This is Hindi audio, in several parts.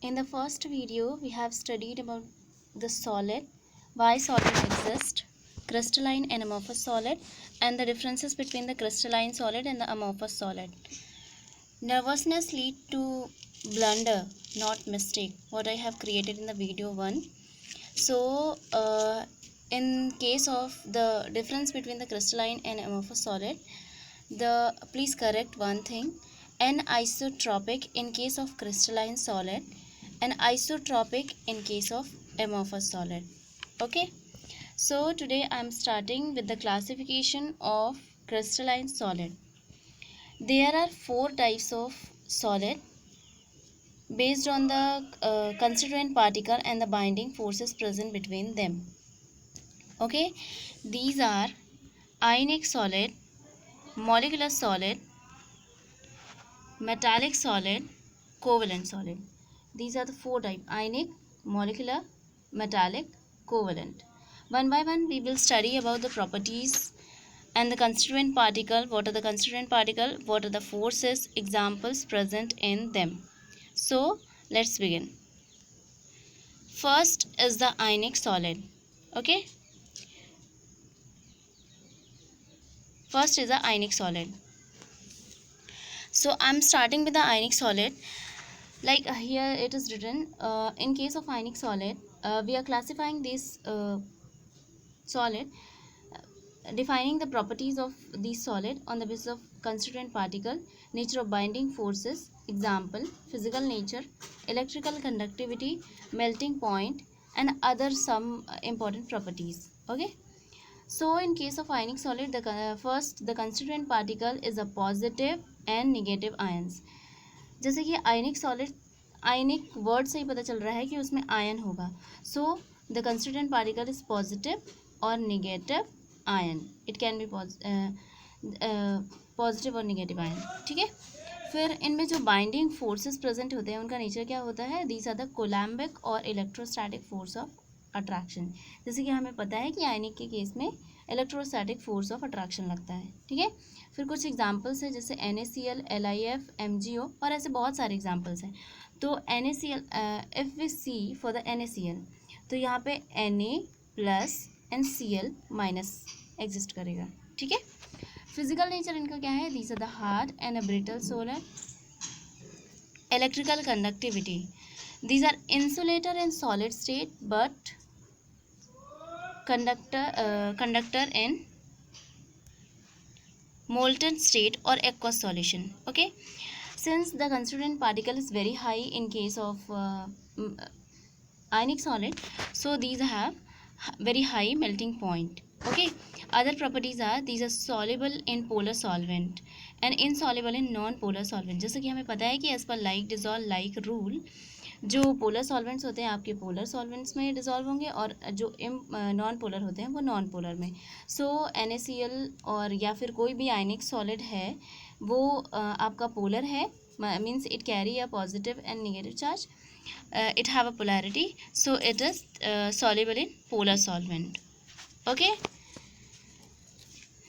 In the first video, we have studied about the solid, why solids exist, crystalline and amorphous solid, and the differences between the crystalline solid and the amorphous solid. Nervousness lead to blunder, not mistake, what I have created in the video 1. So, in case of the difference between the crystalline and amorphous solid, please correct one thing. Anisotropic in case of crystalline solid and isotropic in case of amorphous solid. Okay, so today I am starting with the classification of crystalline solid. There are 4 types of solid based on the constituent particle and the binding forces present between them. Okay, these are ionic solid, molecular solid, metallic solid, covalent solid. These are the 4 types: ionic, molecular, metallic, covalent. One by one we will study about the properties and the constituent particle. What are the constituent particle? What are the forces, examples present in them? So let's begin. First is the ionic solid. Okay, first is the ionic solid. So I'm starting with the ionic solid. Like here it is written, in case of ionic solid, we are classifying this solid, defining the properties of this solid on the basis of constituent particle, nature of binding forces, example, physical nature, electrical conductivity, melting point, and other some important properties. Okay, so in case of ionic solid, first the constituent particle is a positive and negative ions. जैसे कि आयनिक सॉलिड, आयनिक वर्ड से ही पता चल रहा है कि उसमें आयन होगा. So the constituent particle is positive और negative ion. It can be positive और नेगेटिव आयन. ठीक है, फिर इनमें जो बाइंडिंग फोर्सेस प्रेजेंट होते हैं उनका नेचर क्या होता है? दीज आर द कोलैम्बिक और इलेक्ट्रोस्टैटिक फोर्स ऑफ अट्रैक्शन. जैसे कि हमें पता है कि आयनिक के केस में इलेक्ट्रोस्टैटिक फोर्स ऑफ अट्रैक्शन लगता है. ठीक है, फिर कुछ एग्जांपल्स है जैसे NaCl, LiF, MgO और ऐसे बहुत सारे एग्जांपल्स हैं. तो NaCl, if we see for the NaCl, तो यहाँ पे Na plus and Cl minus exist करेगा. ठीक है, फिजिकल नेचर इनका क्या है? These are the hard and a brittle solid. Electrical conductivity, these are insulator in solid state but conductor in molten state or aqueous solution. Okay, since the constituent particle is very high in case of ionic solid, so these have very high melting point. Okay, other properties are these are soluble in polar solvent and insoluble in non polar solvent. जैसे कि हमें पता है कि as per like dissolve like rule, जो पोलर सॉल्वेंट्स होते हैं आपके पोलर सॉल्वेंट्स में डिज़ोल्व होंगे और जो नॉन पोलर होते हैं वो नॉन पोलर में. सो NaCl और या फिर कोई भी आयनिक सॉलिड है वो आपका पोलर है, means it carry a positive and negative charge, it have a polarity, so it is soluble in polar solvent. Okay,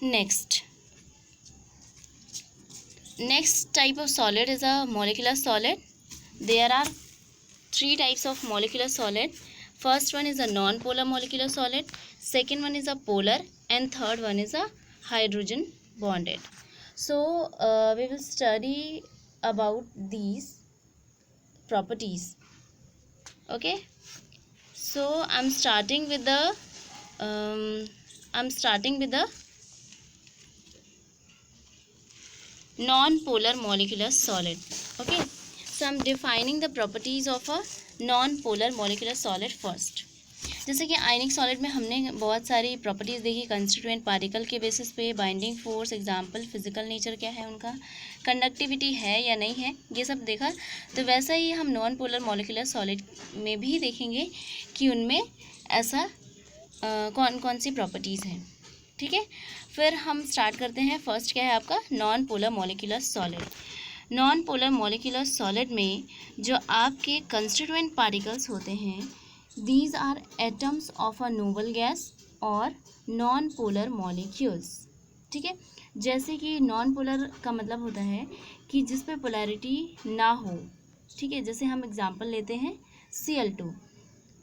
next type of solid is a molecular solid. There are 3 types of molecular solid. First one is a non-polar molecular solid, second one is a polar, and third one is a hydrogen bonded. So we will study about these properties. Okay, so I'm starting with the non-polar molecular solid. Okay, so I'm defining the properties of a non-polar molecular solid first. जैसे कि आयनिक सॉलिड में हमने बहुत सारी प्रॉपर्टीज़ देखी, कंस्टिट्यूएंट पार्टिकल के बेसिस पे, binding force, example, physical nature क्या है उनका, कंडक्टिविटी है या नहीं है, ये सब देखा. तो वैसा ही हम नॉन पोलर मोलिकुलर सॉलिड में भी देखेंगे कि उनमें ऐसा कौन कौन सी प्रॉपर्टीज़ हैं. ठीक है, फिर हम स्टार्ट करते हैं. फर्स्ट क्या है आपका? Non polar molecular solid. Non polar molecular solid में जो आपके कंस्टिट्यूएंट पार्टिकल्स होते हैं, these are atoms of a noble gas और नॉन पोलर मॉलिक्यूल्स. ठीक है, जैसे कि नॉन पोलर का मतलब होता है कि जिस पे पोलैरिटी ना हो, ठीक है, जैसे हम एग्जांपल लेते हैं Cl2,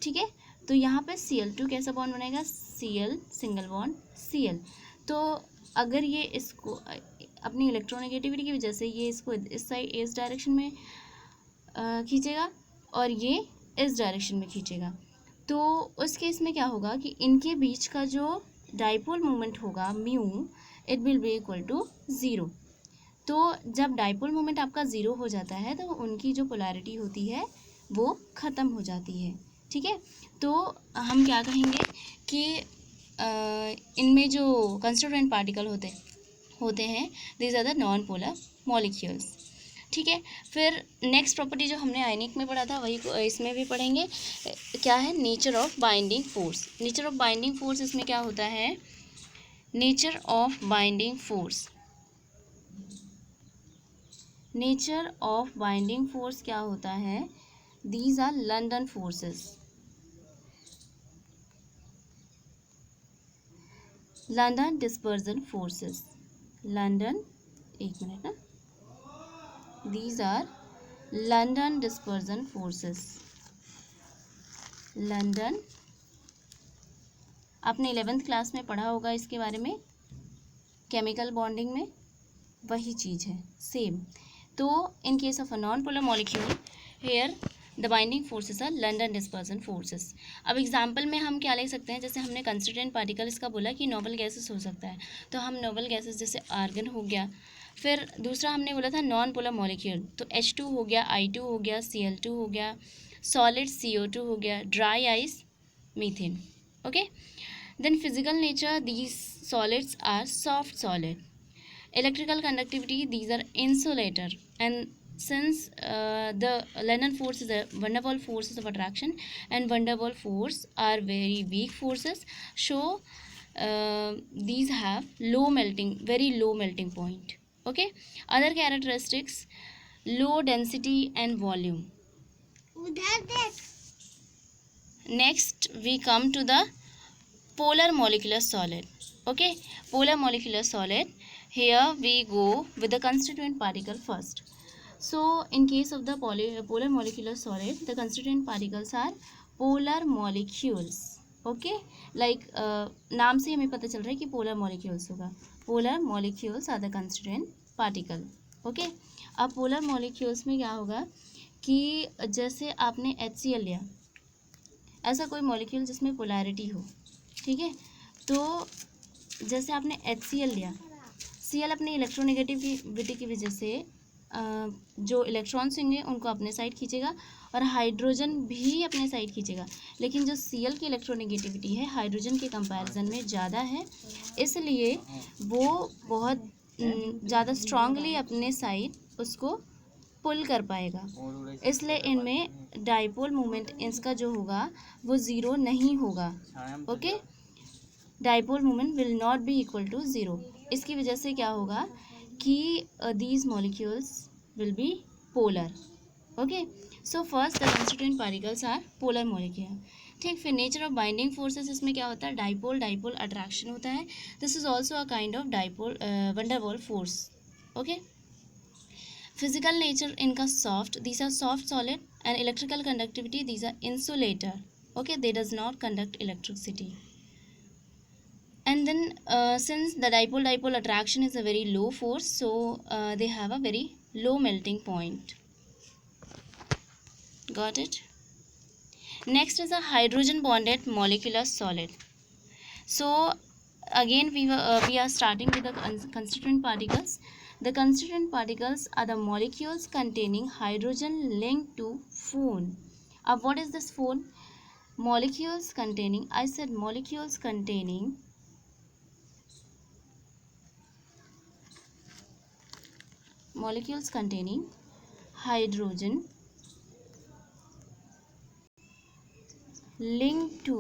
ठीक है, तो यहाँ पे Cl2 कैसा बॉन्ड बनेगा, Cl सिंगल बॉन्ड Cl। तो अगर ये इसको अपनी इलेक्ट्रोनेगेटिविटी की वजह से ये इसको इस साइड इस डायरेक्शन में खींचेगा और ये इस डायरेक्शन में खींचेगा, तो उस केस में क्या होगा कि इनके बीच का जो डाइपोल मोमेंट होगा mu, it will be equal to 0। तो जब डाइपोल मोमेंट आपका 0 हो जाता है तो उनकी जो पोलैरिटी होती है वो ख़त्म हो जाती है, ठीक है। तो हम क्या कहेंगे कि इनमें जो कंस्टिट्यूएंट पार्टिकल होते हैं, these are the non polar molecules, ठीक है। फिर नेक्स्ट प्रॉपर्टी जो हमने आयनिक में पढ़ा था वही इसमें भी पढ़ेंगे, क्या है, nature of binding force. Nature of binding force इसमें क्या होता है, nature of binding force, nature of binding force क्या होता है, these are London forces, London dispersion forces, London, एक मिनट ना, these are London dispersion forces, London, आपने 11th क्लास में पढ़ा होगा इसके बारे में, केमिकल बॉन्डिंग में वही चीज़ है सेम। तो in case of a non polar molecule here the binding forces are London dispersion forces. अब एग्जाम्पल में हम क्या ले सकते हैं, जैसे हमने कंस्टिट्यूएंट पार्टिकल इसका बोला कि नोबल गैसेस हो सकता है, तो हम नोबल गैसेस जैसे आर्गन हो गया, फिर दूसरा हमने बोला था नॉन पोलर मॉलिक्यूल, तो H2 हो गया, I2 हो गया, Cl2 हो गया, सॉलिड CO2 हो गया, dry ice methane, okay. Then physical nature, these solids are soft solid, electrical conductivity, these are insulator, and since the Lennon force is a van der Waals forces of attraction and van der Waals force are very weak forces, so these have very low melting point, okay. Other characteristics, low density and volume. Next we come to the polar molecular solid, okay. Polar molecular solid, here we go with the constituent particle first. So in case of the polar molecular solid, the constituent particles are polar molecules, okay. Like नाम से हमें पता चल रहा है कि polar molecules होगा, polar molecules are the constituent particle, okay. अब polar molecules में क्या होगा कि जैसे आपने HCl लिया, ऐसा कोई मॉलिक्यूल जिसमें पोलैरिटी हो, ठीक है, तो जैसे आपने HCl लिया, Cl अपनी इलेक्ट्रोनेगेटिविटी की वजह से जो इलेक्ट्रॉन्स होंगे उनको अपने साइड खींचेगा और हाइड्रोजन भी अपने साइड खींचेगा, लेकिन जो Cl की इलेक्ट्रोनेगेटिविटी है हाइड्रोजन के कंपैरिजन में ज़्यादा है, इसलिए वो बहुत ज़्यादा स्ट्रांगली अपने साइड उसको पुल कर पाएगा, इसलिए इनमें डाइपोल मोमेंट इसका जो होगा वो 0 नहीं होगा, okay. Dipole moment will not be equal to 0। इसकी वजह से क्या होगा कि these molecules will be polar, okay. So first the constituent particles are polar molecule, ठीक। फिर नेचर ऑफ बाइंडिंग फोर्सेस, इसमें क्या होता है, डाइपोल डाइपोल अट्रैक्शन होता है, this is also a kind of dipole van der Waals force, okay. Physical nature इनका soft, these are soft solid, and electrical conductivity, these are insulator, okay, they does not conduct electricity. And then since the dipole attraction is a very low force, so they have a very low melting point, got it. Next is a hydrogen bonded molecular solid. So again we are starting with the constituent particles. The constituent particles are the molecules containing hydrogen linked to phone. What is this phone? Molecules containing, I said molecules containing hydrogen linked to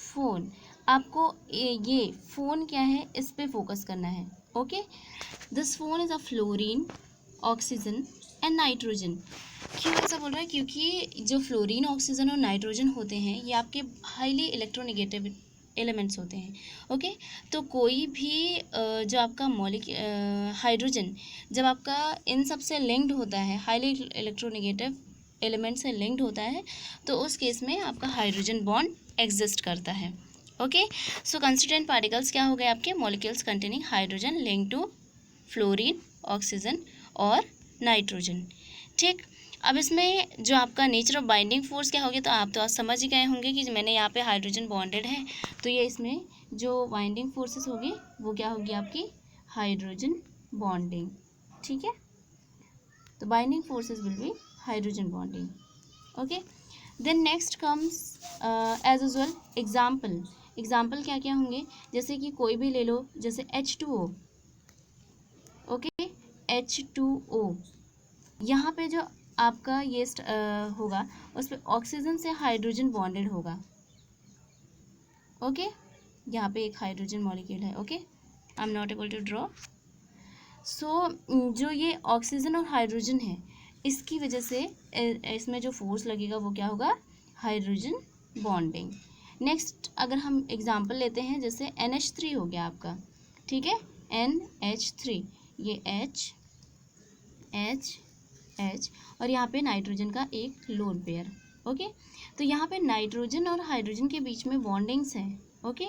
phone. आपको ये फोन क्या है इस पे फोकस करना है, okay. This phone is a fluorine, oxygen and nitrogen. क्यों ऐसा बोल रहा है, क्योंकि जो फ्लोरीन, ऑक्सीजन और नाइट्रोजन होते हैं ये आपके हाईली एलिमेंट्स होते हैं। ओके, तो कोई भी जो आपका हाइड्रोजन जब आपका इन सब से लिंक्ड होता है, हाईली इलेक्ट्रोनेगेटिव एलिमेंट से लिंक्ड होता है, तो उस केस में आपका हाइड्रोजन बॉन्ड एग्जिस्ट करता है। ओके, सो कंस्टिट्यूएंट पार्टिकल्स क्या हो गए आपके? Molecules containing hydrogen link to fluorine, oxygen और नाइट्रोजन। ठीक, अब इसमें जो आपका नेचर ऑफ बाइंडिंग फोर्स क्या हो गया, तो आप तो आज समझ ही गए होंगे कि मैंने यहाँ पे हाइड्रोजन बॉन्डेड है, तो ये इसमें जो बाइंडिंग फोर्सेस होगी वो क्या होगी आपकी? Hydrogen bonding. ठीक है, तो binding forces will be hydrogen bonding. Okay, then next comes as usual example. Example क्या क्या होंगे? जैसे कि कोई भी ले लो, जैसे H2O। ओके, H2O, यहाँ पे जो आपका ये होगा उस पर ऑक्सीजन से हाइड्रोजन बॉन्डेड होगा। ओके, यहाँ पे एक हाइड्रोजन मॉलिक्यूल है। Okay, I am not able to draw. So जो ये ऑक्सीजन और हाइड्रोजन है, इसकी वजह से इसमें जो फोर्स लगेगा वो क्या होगा? Hydrogen bonding. नेक्स्ट अगर हम एग्जांपल लेते हैं, जैसे NH3 हो गया आपका। ठीक है, NH3, ये H और यहाँ पे नाइट्रोजन का एक लोन पेयर। ओके, तो यहाँ पे नाइट्रोजन और हाइड्रोजन के बीच में बॉन्डिंग्स हैं। ओके,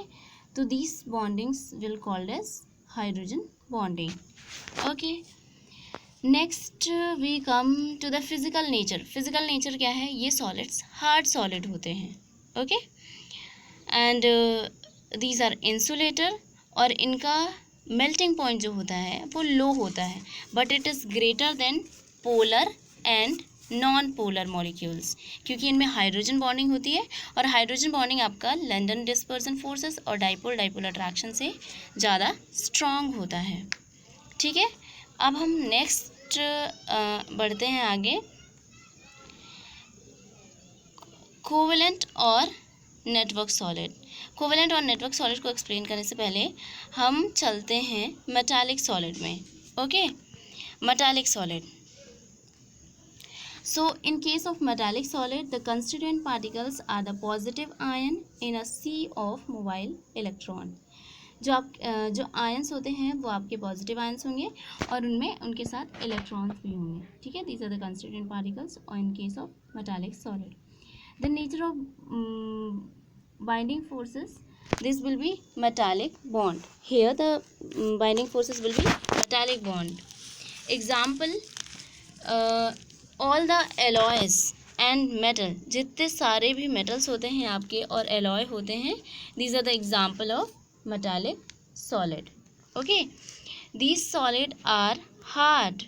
तो these bondings will called as hydrogen bonding. Okay, next we come to the physical nature. Physical nature क्या है? ये सॉलिड्स हार्ड सॉलिड होते हैं। Okay, and these are insulator, और इनका मेल्टिंग पॉइंट जो होता है वो लो होता है, but it is greater than polar and non polar molecules, क्योंकि इनमें हाइड्रोजन बॉन्डिंग होती है, और हाइड्रोजन बॉन्डिंग आपका लंदन डिस्पर्सन फोर्सेस और डाइपोल अट्रैक्शन से ज़्यादा स्ट्रॉन्ग होता है। ठीक है, अब हम नेक्स्ट बढ़ते हैं आगे, कोवेलेंट और नेटवर्क सॉलिड। कोवेलेंट और नेटवर्क सॉलिड को एक्सप्लेन करने से पहले हम चलते हैं मेटालिक सॉलिड में। Okay, metallic solid. So in case of metallic solid, the constituent particles are the positive ion in a sea of mobile electron. जो आयंस होते हैं वो आपके पॉजिटिव आयंस होंगे और उनमें उनके साथ इलेक्ट्रॉन्स भी होंगे। ठीक है, these are the constituent particles in case of metallic solid. The nature of binding forces, this will be metallic bond. Here the binding forces will be metallic bond. Example, all the alloys and metal, जितने सारे भी मेटल्स होते हैं आपके और एलॉय होते हैं, these are the example of metallic solid. Okay, these solid are hard.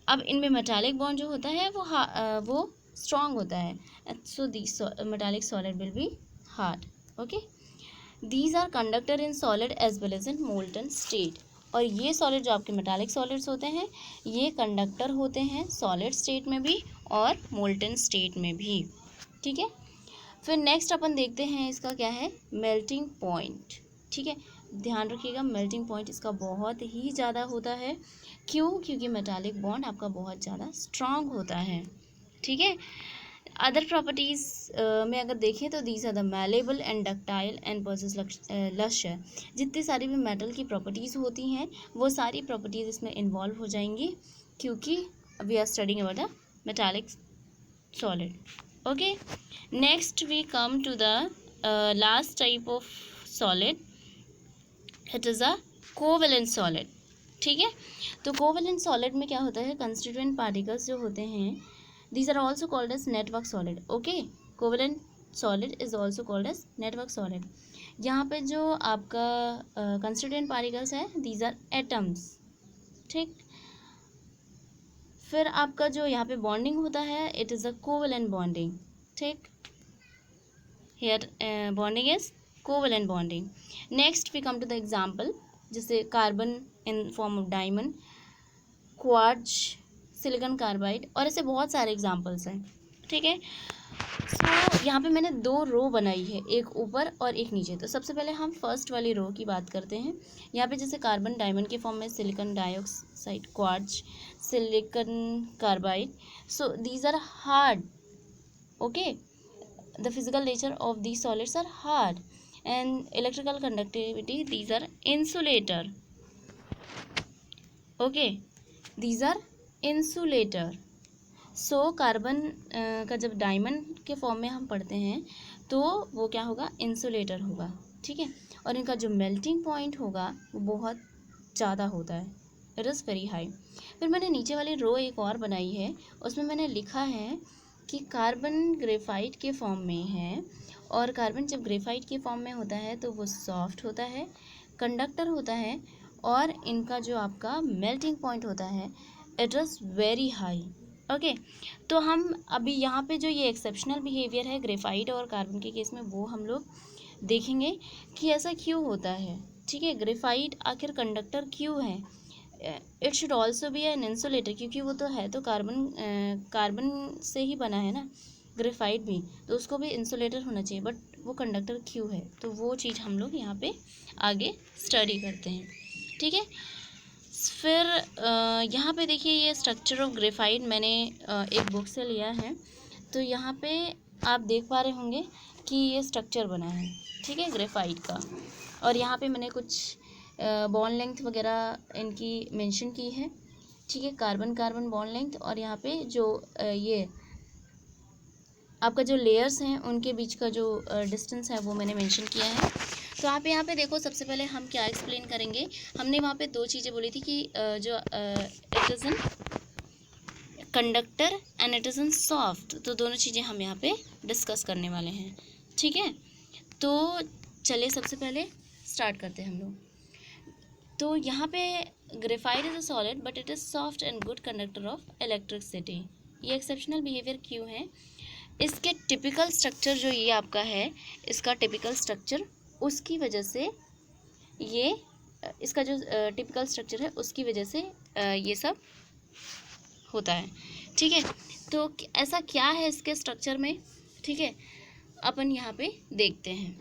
अब इनमें मेटालिक बॉन्ड जो होता है वो स्ट्रॉन्ग होता है, so these metallic solid will be hard. Okay, these are conductor in solid as well as in molten state, और ये सॉलिड जो आपके मेटालिक सॉलिड्स होते हैं ये कंडक्टर होते हैं सॉलिड स्टेट में भी और मोल्टन स्टेट में भी। ठीक है, फिर नेक्स्ट अपन देखते हैं इसका क्या है? Melting point. ठीक है, ध्यान रखिएगा, मेल्टिंग पॉइंट इसका बहुत ही ज़्यादा होता है। क्यों? क्योंकि मेटालिक बॉन्ड आपका बहुत ज़्यादा स्ट्रांग होता है। ठीक है, अदर प्रॉपर्टीज़ में अगर देखें तो these are the malleable and ductile and possess lustre. जितनी सारी भी मेटल की प्रॉपर्टीज़ होती हैं वो सारी प्रॉपर्टीज़ इसमें इन्वॉल्व हो जाएंगी, क्योंकि we are studying about the metallic solid. Okay, next we come to the last type of solid, it is a covalent solid. ठीक है, तो कोवेलेंट सॉलिड में क्या होता है? कंस्टिट्यूएंट पार्टिकल्स जो होते हैं, these are also called as network solid. Okay, covalent solid is also called as network solid. यहाँ पे जो आपका constituent particles है, these are atoms. ठीक, फिर आपका जो यहाँ पे bonding होता है, it is a covalent bonding. ठीक, here bonding is covalent bonding. Next we come to the example, जैसे carbon in form of diamond, quartz, silicon carbide, और ऐसे बहुत सारे एग्जांपल्स हैं। ठीक है, सो यहाँ पे मैंने दो रो बनाई है, एक ऊपर और एक नीचे। तो सबसे पहले हम फर्स्ट वाली रो की बात करते हैं। यहाँ पे जैसे कार्बन डायमंड के फॉर्म में, silicon dioxide quartz, silicon carbide, so these are hard. Okay, the physical nature of these solids are hard and electrical conductivity, these are insulator. Okay, these are insulator. So carbon का जब डायमंड के फॉर्म में हम पढ़ते हैं तो वो क्या होगा, इंसुलेटर होगा, ठीक है। और इनका जो मेल्टिंग पॉइंट होगा वो बहुत ज़्यादा होता है, इट इज़ वेरी हाई। फिर मैंने नीचे वाली रो एक और बनाई है, उसमें मैंने लिखा है कि कार्बन ग्रेफाइट के फॉर्म में है, और कार्बन जब ग्रेफाइट के फॉर्म में होता है तो वो सॉफ्ट होता है, कंडक्टर होता है, और इनका जो आपका मेल्टिंग पॉइंट होता है it is very high. Okay, तो हम अभी यहाँ पे जो ये एक्सेप्शनल बिहेवियर है ग्रेफाइट और कार्बन के केस में वो हम लोग देखेंगे कि ऐसा क्यों होता है, ठीक है। ग्रेफाइट आखिर कंडक्टर क्यों है, it should also be an insulator, क्योंकि वो तो है तो कार्बन से ही बना है ना ग्रेफाइट भी, तो उसको भी इंसुलेटर होना चाहिए, बट वो कंडक्टर क्यों है, तो वो चीज़ हम लोग यहाँ पे आगे स्टडी करते हैं, ठीक है। फिर यहाँ पे देखिए ये स्ट्रक्चर ऑफ ग्रेफाइट मैंने एक बुक से लिया है, तो यहाँ पे आप देख पा रहे होंगे कि ये स्ट्रक्चर बना है, ठीक है, ग्रेफाइट का। और यहाँ पे मैंने कुछ बॉन्ड लेंथ वगैरह इनकी मेंशन की है, ठीक है, कार्बन कार्बन बॉन्ड लेंथ, और यहाँ पे जो ये आपका जो लेयर्स हैं उनके बीच का जो डिस्टेंस है वो मैंने मेंशन किया है। तो आप यहाँ पे देखो, सबसे पहले हम क्या एक्सप्लेन करेंगे, हमने वहाँ पे दो चीज़ें बोली थी कि जो it is an conductor and it is an soft, तो दोनों चीज़ें हम यहाँ पे डिस्कस करने वाले हैं, ठीक है। तो चलिए सबसे पहले स्टार्ट करते हैं हम लोग। तो यहाँ पे graphite is a solid but it is soft and good conductor of electricity. ये एक्सेप्शनल बिहेवियर क्यों है, इसके टिपिकल स्ट्रक्चर जो ये आपका है, इसका टिपिकल स्ट्रक्चर, उसकी वजह से ये इसका जो टिपिकल स्ट्रक्चर है उसकी वजह से ये सब होता है, ठीक है। तो ऐसा क्या है इसके स्ट्रक्चर में, ठीक है, अपन यहाँ पे देखते हैं।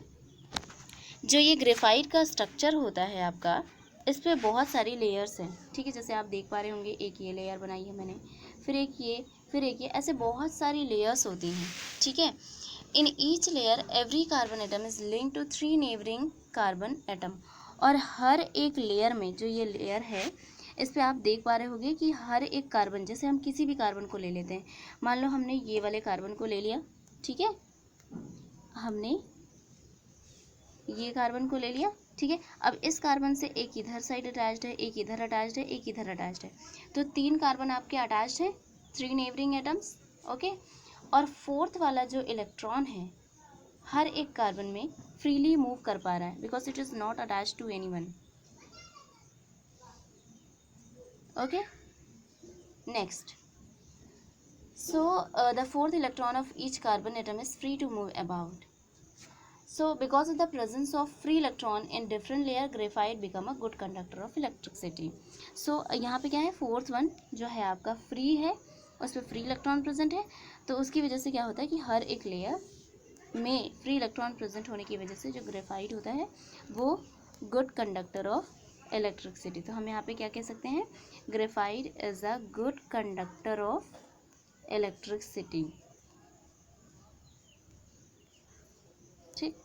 जो ये ग्रेफाइट का स्ट्रक्चर होता है आपका, इस पर बहुत सारी लेयर्स हैं, ठीक है, जैसे आप देख पा रहे होंगे, एक ये लेयर बनाई है मैंने, फिर एक ये, फिर एक ये, ऐसे बहुत सारी लेयर्स होती हैं, ठीक है। In each layer every carbon atom is link to 3 neighbouring carbon atom, और हर एक लेयर में, जो ये लेयर है इस पे आप देख पा रहे होंगे कि हर एक कार्बन, जैसे हम किसी भी कार्बन को ले लेते हैं, मान लो हमने ये वाले कार्बन को ले लिया, ठीक है, हमने ये कार्बन को ले लिया, ठीक है। अब इस कार्बन से एक इधर साइड अटैच्ड है, एक इधर अटैच्ड है, एक इधर अटैच्ड है, तो 3 कार्बन आपके अटैच्ड हैं, 3 नेबरिंग एटम्स, ओके। और फोर्थ वाला जो इलेक्ट्रॉन है हर एक कार्बन में फ्रीली मूव कर पा रहा है, because it is not attached to anyone, okay. Next, so the fourth electron of each carbon atom is free to move about. So because of the presence of free electron in different layer, graphite become a good conductor of electricity. So यहाँ पे क्या है, फोर्थ वन जो है आपका फ्री है, उस पर फ्री इलेक्ट्रॉन प्रेजेंट है, तो उसकी वजह से क्या होता है कि हर एक लेयर में फ्री इलेक्ट्रॉन प्रेजेंट होने की वजह से जो ग्रेफाइट होता है वो गुड कंडक्टर ऑफ इलेक्ट्रिसिटी। तो हम यहाँ पे क्या कह सकते हैं, graphite is a good conductor of electricity, ठीक।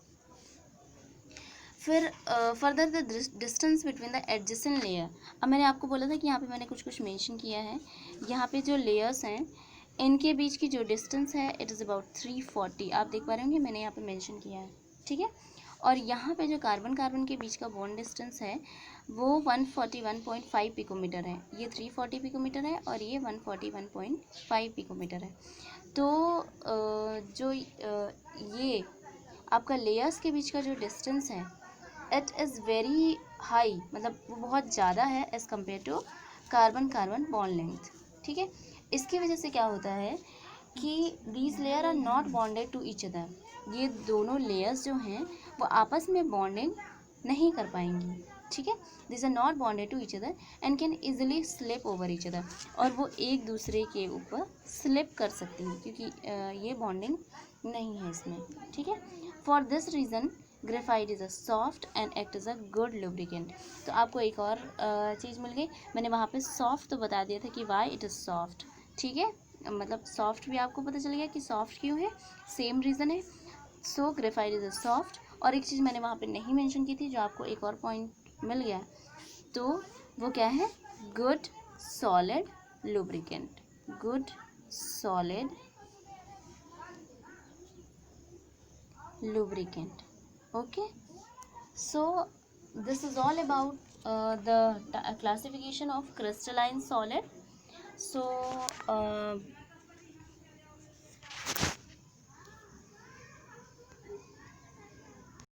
फिर further the distance between the adjacent layer, अब मैंने आपको बोला था कि यहाँ पे मैंने कुछ कुछ मेंशन किया है, यहाँ पे जो लेयर्स हैं इनके बीच की जो डिस्टेंस है इट इज़ अबाउट 340, आप देख पा रहे होंगे मैंने यहाँ पे मेंशन किया है, ठीक है। और यहाँ पे जो कार्बन कार्बन के बीच का बॉन्ड डिस्टेंस है वो 141.5 पिकोमीटर है, ये 340 पिकोमीटर है और ये 141.5 पिकोमीटर है। तो जो ये आपका लेयर्स के बीच का जो डिस्टेंस है इट इज़ वेरी हाई, मतलब वो बहुत ज़्यादा है as compare to carbon carbon bond length, ठीक है। इसकी वजह से क्या होता है कि these layer are not bonded to each other, ये दोनों लेयर्स जो हैं वो आपस में बॉन्डिंग नहीं कर पाएंगी, ठीक है। This are not bonded to each other and can easily slip over each other, और वो एक दूसरे के ऊपर स्लिप कर सकती हैं क्योंकि ये बॉन्डिंग नहीं है इसमें, ठीक है। For this reason graphite is a soft and act is a good lubricant. तो आपको एक और चीज़ मिल गई, मैंने वहाँ पे सॉफ्ट तो बता दिया था कि वाई इट इज़ सॉफ्ट, ठीक है, मतलब सॉफ्ट भी आपको पता चल गया कि सॉफ्ट क्यों है, सेम रीज़न है। सो ग्रेफाइट इज़ अ सॉफ्ट और एक चीज़ मैंने वहाँ पे नहीं मेंशन की थी, जो आपको एक और पॉइंट मिल गया, तो वो क्या है, good solid lubricant, good solid lubricant. Okay, so this is all about the classification of crystalline solid. So